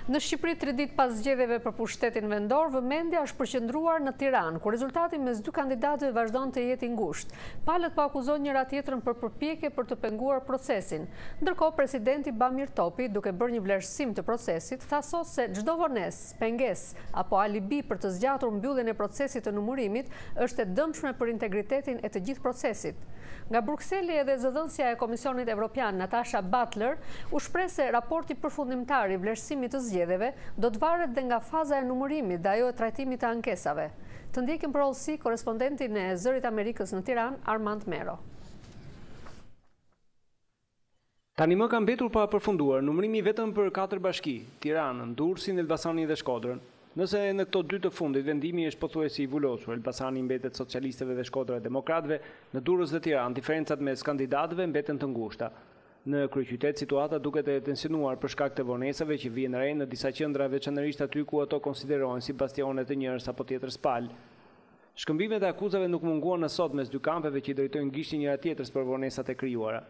Në Shqipëri 3 ditë pas zgjedhjeve për pushtetin vendor, vëmendja është përqendruar në Tiranë, ku rezultati mes dy kandidatëve vazhdon të jetë i ngushtë. Palët po akuzojnë njëra tjetrën për përpjekje për të penguar procesin. Ndërkohë, presidenti Bamir Topi, duke bërë një vlerësim të procesit, tha sot se çdo vonesë, pengesë apo alibi për të zgjatur mbylljen e procesit të numërimit është e dëmshme për integritetin e të gjithë procesit. Nga Brukseli edhe zëdhënësja e Komisionit Evropian Natasha Butler u shpreh se raporti përfundimtar i vlerësimit të zgjedhjeve do të varet dhe nga faza e numërimit dhe ajo e trajtimit të ankesave. Të ndjekim për hollësi korespondentin e Zërit Amerikës në Tiranë, Armand Mero. Tani më ka mbetur pa përfunduar numërimi vetëm për 4 bashki: Tiranën, Durrësin, Elbasanin dhe Shkodrën. Nëse në këto 2 të fundit vendimi është pothuajse i vulosur, Elbasani mbetet socialistëve dhe Shkodra demokratëve, në Durrës dhe Tiranë diferencat mes kandidatëve mbeten të ngushta. Në kryeqytet situata duket e tensionuar për shkak të vonesave që vijnë re në disa qendra, veçanërisht aty ku ato konsiderohen si bastione të njërës apo tjetrës palë. Shkëmbimet e akuzave nuk munguan në sot mes dy kampeve që i drejtojnë gishtin njëra tjetrës për vonesat e krijuara.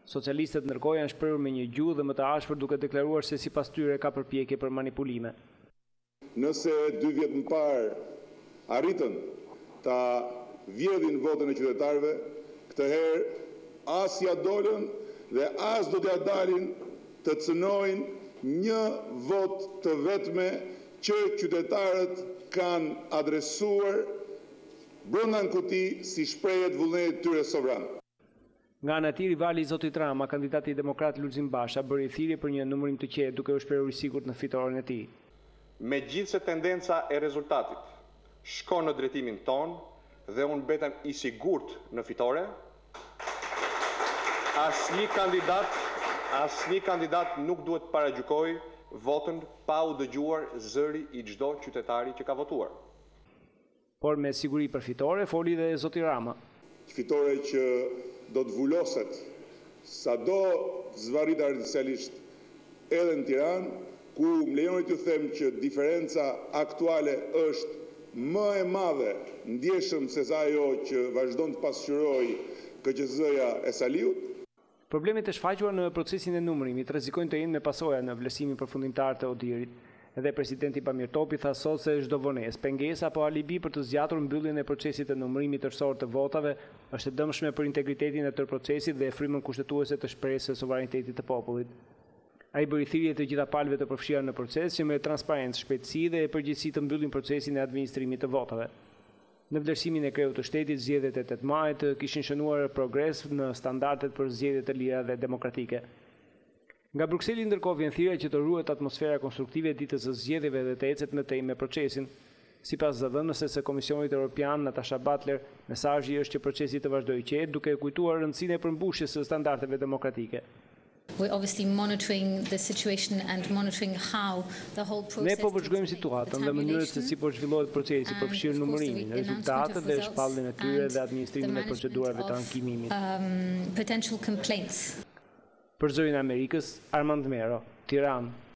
Socialistët ndërkohë janë shprehur me një gjuhë dhe më të ashpër duke deklaruar se sipas tyre ka përpjekje për manipulime. Nëse 2 vjet më parë arritën ta vjedhin votën e qytetarëve, këtë herë as ja dolën dhe as do t'ja dalin të cënojnë një vot të vetme që qytetarët kanë adresuar brenda në kuti si shprehje të vullnetit tyre sovran. Nga ana tjetër, rivali i Zotit Rama, kandidati demokrat Lulzim Basha, bëri thirrje për një numërim të qetë duke u shprehur i sigurt në fitoren e tij. Megjithse tendenca e rezultatit shkon në drejtimin ton dhe unë betem i sigurt në fitore, asnjë kandidat nuk duhet paragjykoj votën pa u dëgjuar zëri i çdo qytetari që ka votuar. Por me siguri për fitore foli dhe Zoti Rama. Fitore që do të vuloset sado zvarrit artificialisht edhe në Tiranë, ku më lejoni t'ju them që diferenca aktuale është më e madhe ndjeshëm se sa ajo që vazhdon të pasqyrojë KQZ-ja e Saliut. Problemet e shfaqura në procesin e numërimit rrezikojnë të jenë me pasoja në vlerësimin përfundimtar të Odirit. Edhe presidenti Bamir Topi tha sot se çdo vonesë, pengesë apo alibi për të zgjatur mbylljen e procesit të numërimit tërësor të votave është e dëmshme për integritetin e tërë procesit dhe frymën kushtetuese të shpresës së sovranitetit të popullit. Ai bëri thirrje të gjitha palëve të përfshira në proces që me transparencë, shpejtësi dhe përgjegjësi të mbyllin procesin e administrimit të votave. Në vlerësimin e kreut të shtetit, zgjedhjet e 8 majit kishin shënuar progres në standardet për zgjedhje të lira dhe demokratike. Nga Brukseli ndërkohë vjen thirrja që të ruhet atmosfera konstruktive e ditës së zgjedhjeve dhe të ecet në tej me procesin. Sipas zëdhënëses së Komisionit Evropian Natasha Butler, mesazhi është që procesi të vazhdojë qetë, duke kujtuar rëndësinë e përmbushjes së standardeve demokratike. We're obviously monitoring the situation and monitoring how the whole process. Ne po vëzhgojmë situatën dhe mënyrën se si po zhvillohet procesi, përfshirë numërimin, rezultatet dhe shpalljen e tyre dhe administrimin e procedurave të ankimimit. Potential complaints. Për Zërin e Amerikës, Armand Mero, Tiranë.